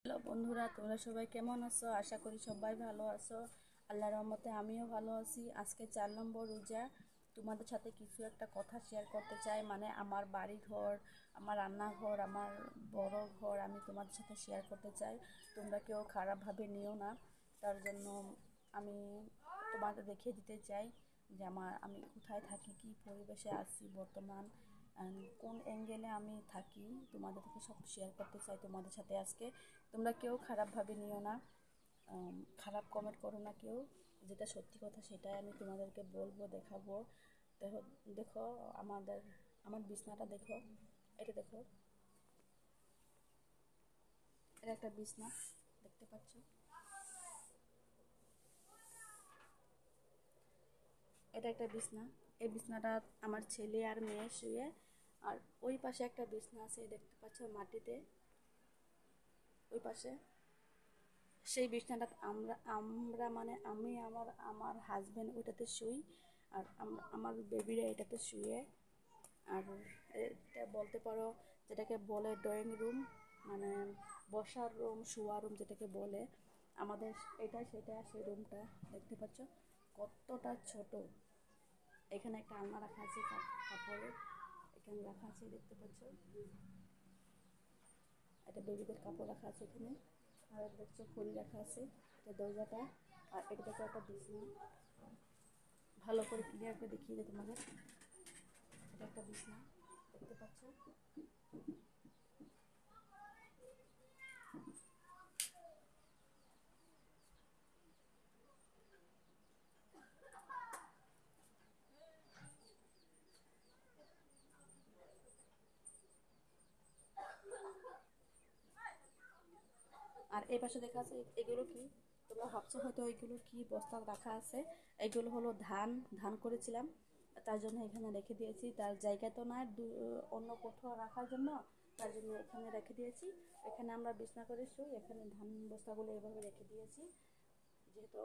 Hello বন্ধুরা, তোমরা সবাই কেমন আছো? আশা করি সবাই ভালো আছো। আল্লাহর রহমতে আমিও ভালো আছি। আজকে 4 নম্বর রোজা। তোমাদের সাথে কিছু একটা কথা শেয়ার করতে চাই, মানে আমার বাড়ি ঘর, আমার রান্নাঘর, আমার বড় ঘর আমি তোমাদের সাথে শেয়ার করতে চাই। তোমরা কেউ খারাপভাবে নিও না। তার জন্য আমি তোমাদের দেখিয়ে দিতে চাই যে আমি কোথায় থাকি, কী পরিবেশে আছি বর্তমান, কোন অ্যাঙ্গেলে আমি থাকি, তোমাদেরকে সব শেয়ার করতে চাই তোমাদের সাথে আজকে। তোমরা কেউ খারাপভাবে নিও না, খারাপ কমেন্ট করো না কেউ। যেটা সত্যি কথা সেটাই আমি তোমাদেরকে বলবো, দেখাবো। দেখো, দেখো আমার বিছনাটা দেখো, এটা দেখো, এটা একটা বিছনা, দেখতে পাচ্ছ? এটা একটা বিছনা। এই বিছনাটা আমার ছেলে আর মেয়ে শুয়ে। আর ওই পাশে একটা বিছনা আছে, দেখতে পাচ্ছ মাটিতে, ওই পাশে। সেই বিছানাটা আমরা আমরা মানে আমি আমার আমার হাজব্যান্ড ওইটাতে শুই। আর আমার বেবিরা এটাতে শুয়ে। আর এটা বলতে পারো যেটাকে বলে ড্রয়িং রুম, মানে বসার রুম, শোয়ার রুম যেটাকে বলে আমাদের। এটা সেটা সেই রুমটা দেখতে পাচ্ছ কতটা ছোট। এখানে একটা আলনা রাখা আছে কাপড়ের, এখানে রাখা আছে দেখতে পাচ্ছ। একটা বেবিদের কাপড় রাখা আছে এখানে। আর দেখছো ফুল রাখা আছে, এটা দরজাটা। আর এটা দেখো একটা বিছনা, ভালো করে ক্লিয়ার করে দেখিয়ে দিই তোমাদের। এটা একটা বিছনা, দেখতে পাচ্ছ? আর এই পাশে দেখা আছে এগুলো কি? তোমরা ভাবছো হয়তো এগুলো কি বস্তা রাখা আছে। এগুলো হলো ধান, ধান করেছিলাম, তার জন্য এখানে রেখে দিয়েছি। তার জায়গা তো না অন্য কোথাও রাখার জন্য, তার জন্য এখানে রেখে দিয়েছি। এখানে আমরা বিছনা করে শুই, এখানে ধান বস্তাগুলো এভাবে রেখে দিয়েছি। যেহেতু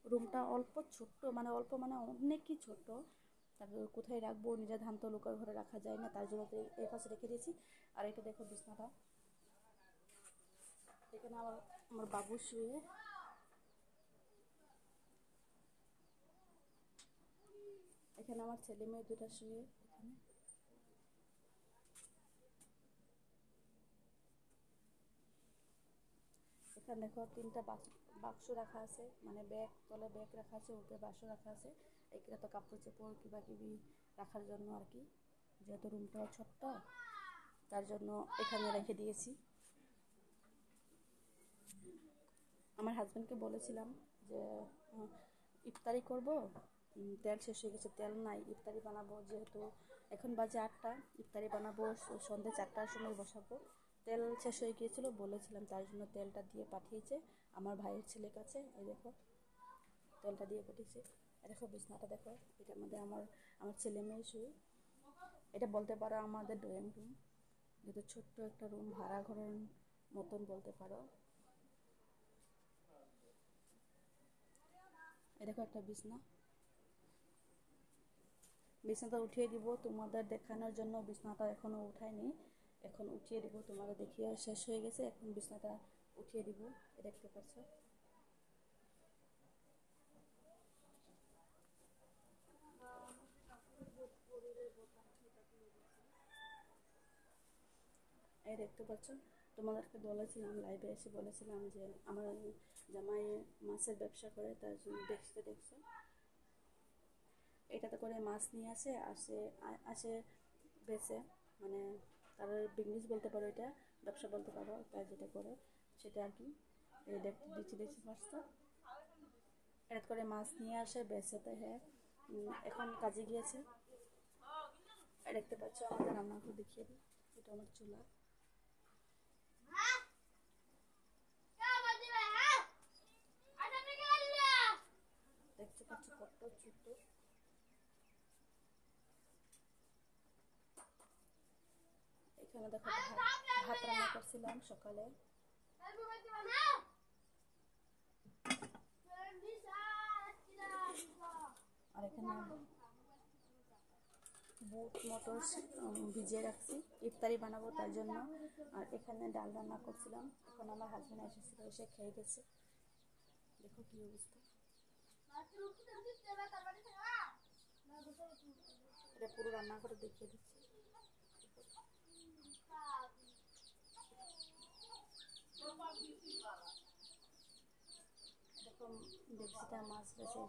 রুমটা অল্প ছোট্ট, মানে অল্প মানে অনেকই ছোট, তারপর কোথায় রাখবো, নিজের ধান তো লোকের ঘরে রাখা যায় না, তার জন্য এই পাশে রেখে দিয়েছি। আর এটা দেখো বিছনাটা, এখানে আমার আমার বাবু শুয়ে। এখানে আমার ছেলে মেয়ে দুটা শুয়ে। এখানে এখানে দেখো তিনটা বাক্স রাখা আছে, মানে ব্যাগ, তলে ব্যাগ রাখা আছে, উপরে বাক্স রাখা আছে। এগুলো তো কাপড় চোপড় কিবা কিবি রাখার জন্য আর কি। যেহেতু রুমটাও ছোট্ট, তার জন্য এখানে রেখে দিয়েছি। আমার হাজব্যান্ডকে বলেছিলাম যে ইফতারি করব, তেল শেষ হয়ে গেছে, তেল নাই, ইফতারি বানাবো। যেহেতু এখন বাজে 8টা, ইফতারি বানাবো সন্ধ্যে 4টার সময় বসাবো। তেল শেষ হয়ে গিয়েছিলো বলেছিলাম, তার জন্য তেলটা দিয়ে পাঠিয়েছে আমার ভাইয়ের ছেলের কাছে। এই দেখো, তেলটা দিয়ে পাঠিয়েছে। দেখো বিছনাটা দেখো, এটার মধ্যে আমার আমার ছেলে মেয়ে শুয়ে। এটা বলতে পারো আমাদের ড্রয়িং রুম, যেহেতু ছোট্ট একটা রুম, ভাড়া ঘরের মতন বলতে পারো। এই দেখো একটা বিছনা, বিছনাটা উঠিয়ে দিব তোমাদের দেখানোর জন্য। বিছনাটা এখনও উঠায়নি, এখন উঠিয়ে দিব, তোমাদের দেখিয়ে শেষ হয়ে গেছে, এখন বিছনাটা উঠিয়ে দিব। দেখতে পাচ্ছ? এই দেখতে পাচ্ছ, তোমাদেরকে বলেছিলাম, লাইভে এসে বলেছিলাম যে আমার জামাই মাছের ব্যবসা করে, তার জন্য দেখছো এটাতে করে মাছ নিয়ে আসে বেচে, মানে তার বিজনেস বলতে পারো, এটা ব্যবসা বলতে পারো, তার যেটা করে সেটা আর কি। এই দেখছি মাছটা, এটা করে মাছ নিয়ে আসে বেচেতে। হ্যাঁ, এখন কাজে গিয়েছে। দেখতে পাচ্ছ আমাদের রান্নাঘর, দেখিয়ে দিই, এটা আমার চুলা। দেখতে পাচ্ছ কত ছোট। এখানে দেখো ভাত রান্না করছিলাম সকালে। আর এখানে বুট মটর ভিজিয়ে রাখছি, ইফতারি বানাবো তার জন্য। আর এখানে ডাল রান্না করছিলাম, এখন আমার হাজব্যান্ড এসেছিল, এসে খেয়ে গেছে। দেখো কি অবস্থা, এটা পুরো রান্না করে দেখিয়ে দিচ্ছি। দেখো ডেক্সিটা মাছ বেছে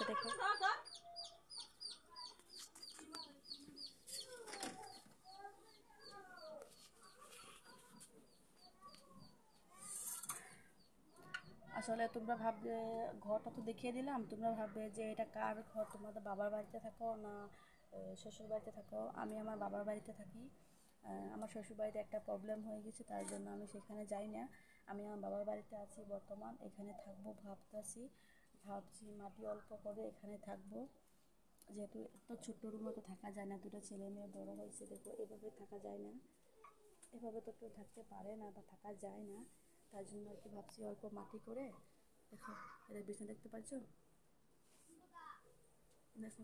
দেখো। আসলে তোমরা ভাববে, ঘরটা তো দেখিয়ে দিলাম, তোমরা ভাববে যে এটা কার ঘর, তোমাদের বাবার বাড়িতে থাকো না শ্বশুর বাড়িতে থাকো। আমি আমার বাবার বাড়িতে থাকি। আমার শ্বশুর বাড়িতে একটা প্রবলেম হয়ে গেছে, তার জন্য আমি সেখানে যাই না। আমি আমার বাবার বাড়িতে আছি বর্তমান, এখানে থাকবো ভাবছি মাটি অল্প করে এখানে থাকবো। যেহেতু এত ছোট্ট রুমে তো থাকা যায় না, দুটো ছেলে মেয়ে বড়ো হয়েছে, দেখো এভাবে থাকা যায় না, এভাবে তো কেউ থাকতে পারে না বা থাকা যায় না। তার জন্য আর কি ভাবছি অল্প মাটি করে। দেখো এদের বিছানা দেখতে পাচ্ছ, দেখো।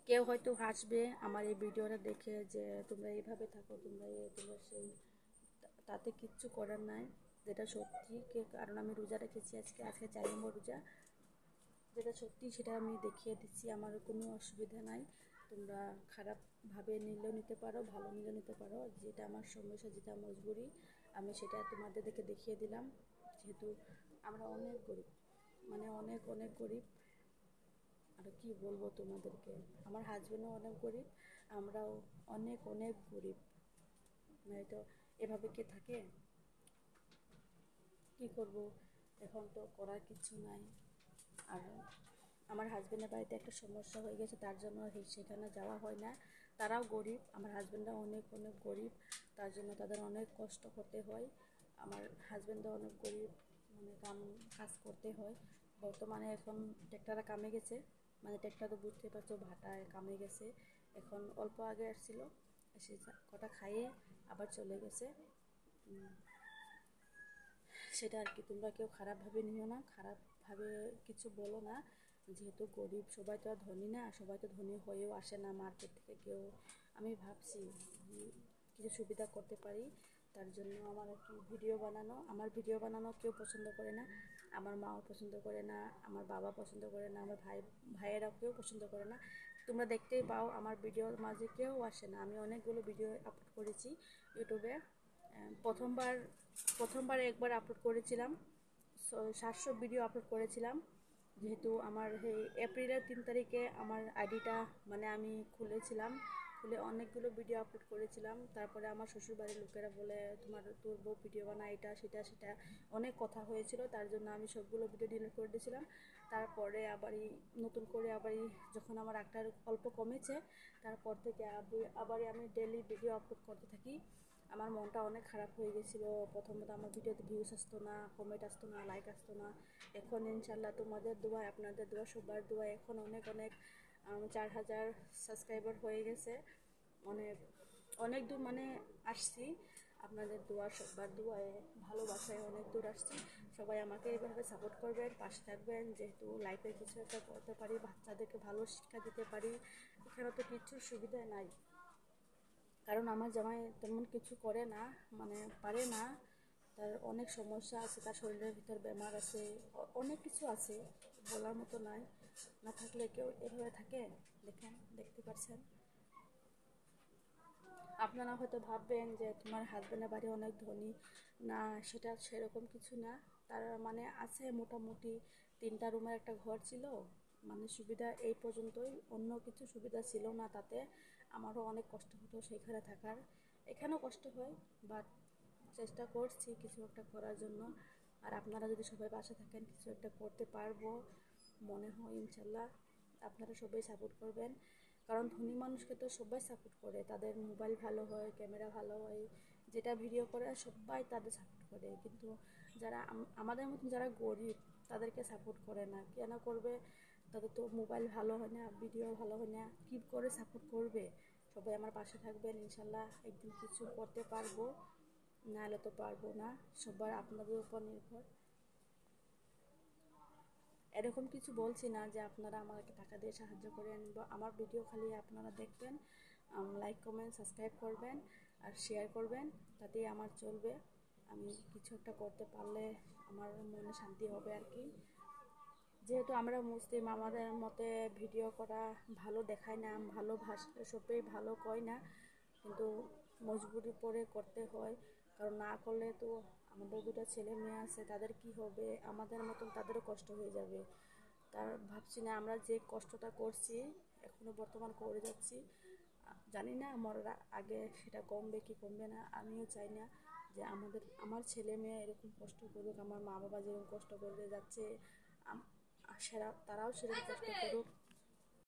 কেউ হয়তো হাসবে আমার এই ভিডিওটা দেখে যে তোমরা এইভাবে থাকো, তোমরা সেই, তাতে কিচ্ছু করার নাই। যেটা সত্যি, কারণ আমি রোজা রেখেছি আজকে 4 নম্বর রোজা, যেটা সত্যি সেটা আমি দেখিয়ে দিচ্ছি, আমার কোনো অসুবিধা নাই। তোমরা খারাপভাবে নিলেও নিতে পারো, ভালো নিলেও নিতে পারো, যেটা আমার সমস্যা, যেটা মজবুরি, আমি সেটা তোমাদের দেখে দেখিয়ে দিলাম। যেহেতু আমরা অনেক গরিব, মানে অনেক অনেক গরিব। আর কি বলবো তোমাদেরকে, আমার হাজব্যান্ডও অনেক গরিব, আমরাও অনেক অনেক গরিব। মানে তো এভাবে কে থাকে, কি করব, এখন তো করার কিছু নাই। আর আমার হাজব্যান্ডের বাড়িতে একটা সমস্যা হয়ে গেছে, তার জন্য সেখানে যাওয়া হয় না। তারাও গরিব, আমার হাজব্যান্ডরাও অনেক অনেক গরিব, তার জন্য তাদের অনেক কষ্ট করতে হয়। আমার হাজব্যান্ডও অনেক গরিব, মানে কাজ করতে হয়। বর্তমানে এখন ট্র্যাক্টরে কামে গেছে, মানে ট্র্যাক্টর তো বুঝতে পারছো ভাটায় কামে গেছে। এখন অল্প আগে আসছিল, এসে কটা খাইয়ে আবার চলে গেছে। সেটা আর কি, তোমরা কেউ খারাপভাবে নিও না, খারাপভাবে কিছু বলো না। যেহেতু গরিব, সবাই তো আর ধনী না, সবাই তো ধনী হয়েও আসে না মার্কেট থেকে কেউ। আমি ভাবছি কিছু সুবিধা করতে পারি, তার জন্য আমার একটু আমার ভিডিও বানানো কেউ পছন্দ করে না। আমার মাও পছন্দ করে না, আমার বাবা পছন্দ করে না, আমার ভাইয়েরাও কেউ পছন্দ করে না। তোমরা দেখতেই পাও আমার ভিডিওর মাঝে কেউ আসে না। আমি অনেকগুলো ভিডিও আপলোড করেছি ইউটিউবে। প্রথমবার প্রথমবার একবার আপলোড করেছিলাম, 700 ভিডিও আপলোড করেছিলাম। যেহেতু আমার এই এপ্রিলের 3 তারিখে আমার আইডিটা, মানে আমি খুলে অনেকগুলো ভিডিও আপলোড করেছিলাম। তারপরে আমার শ্বশুরবাড়ির লোকেরা বলে তোর বউ ভিডিও বানায়, এটা সেটা অনেক কথা হয়েছিল, তার জন্য আমি সবগুলো ভিডিও ডিলিট করে দিয়েছিলাম। তারপরে নতুন করে যখন আমার একটা অল্প কমেছে, তারপর থেকে আবার আমি ডেইলি ভিডিও আপলোড করতে থাকি। আমার মনটা অনেক খারাপ হয়ে গেছিলো, প্রথমত আমার ভিডিওতে ভিউজ আসতো না, কমেন্ট আসতো না, লাইক আসতো না। এখন ইনশাল্লাহ তোমাদের দোয়ায়, আপনাদের দোয়া, সবার দোয়ায় এখন অনেক অনেক 4000 সাবস্ক্রাইবার হয়ে গেছে। অনেক অনেক দূর মানে আসছি, আপনাদের দোয়া, সবার দোয়ায়, ভালোবাসায় অনেক দূর আসছি। সবাই আমাকে এইভাবে সাপোর্ট করবেন, পাশে থাকবেন, যেহেতু লাইফে কিছু একটা করতে পারি, বাচ্চাদেরকে ভালো শিক্ষা দিতে পারি। এখানে তো কিচ্ছুর সুবিধা নাই, কারণ আমার জামাই তেমন কিছু করে না, মানে পারে না, তার অনেক সমস্যা আছে, তার শরীরের ভিতর বেমার আছে, অনেক কিছু আছে, বলার মতো নাই। না থাকলে কেউ এভাবে থাকে? দেখতে পাচ্ছেন। আপনারা হয়তো ভাববেন যে তোমার হাজব্যান্ডের বাড়ি অনেক ধনী, না সেটা সেরকম কিছু না। তার মানে আছে মোটামুটি 3টা রুমের একটা ঘর ছিল, মানে সুবিধা এই পর্যন্তই, অন্য কিছু সুবিধা ছিল না। তাতে আমারও অনেক কষ্ট হতো সেখানে থাকার, এখানেও কষ্ট হয়, বাট চেষ্টা করছি কিছু একটা করার জন্য। আর আপনারা যদি সবাই পাশে থাকেন, কিছু একটা করতে পারবো মনে হয় ইনশাল্লাহ। আপনারা সবাই সাপোর্ট করবেন, কারণ ধনী মানুষকে তো সবাই সাপোর্ট করে, তাদের মোবাইল ভালো হয়, ক্যামেরা ভালো হয়, যেটা ভিডিও করে সবাই তাদের সাপোর্ট করে। কিন্তু যারা আমাদের মতন যারা গরিব, তাদেরকে সাপোর্ট করে না, কেন করবে? তাদের তো মোবাইল ভালো হয় না, ভিডিও ভালো হয় না, কী করে সাপোর্ট করবে? সবাই আমার পাশে থাকবেন, ইনশাল্লাহ একদিন কিছু করতে পারবো, নাহলে তো পারবো না। সবার আপনাদের উপর নির্ভর। এরকম কিছু বলছি না যে আপনারা আমাকে টাকা দিয়ে সাহায্য করে আনবো। আমার ভিডিও খালি আপনারা দেখবেন, লাইক কমেন্ট সাবস্ক্রাইব করবেন আর শেয়ার করবেন, তাতেই আমার চলবে। আমি কিছু একটা করতে পারলে আমার মনে শান্তি হবে আর কি। যেহেতু আমরা মুসলিম, আমাদের মতে ভিডিও করা ভালো দেখায় না, ভালো ভাষা সবই ভালো কয় না, কিন্তু মজবুরি পড়ে করতে হয়। কারণ না করলে তো আমাদের দুটো ছেলে মেয়ে আছে, তাদের কি হবে, আমাদের মতন তাদেরও কষ্ট হয়ে যাবে। তার ভাবছি না আমরা যে কষ্টটা করছি এখনো বর্তমান করে যাচ্ছি, জানি না আমার আগে সেটা কমবে কি কমবে না। আমিও চাই না যে আমার ছেলে মেয়ে এরকম কষ্ট করুক, আমার মা বাবা যেরকম কষ্ট করে যাচ্ছে তারাও সেরকম কষ্ট করুক।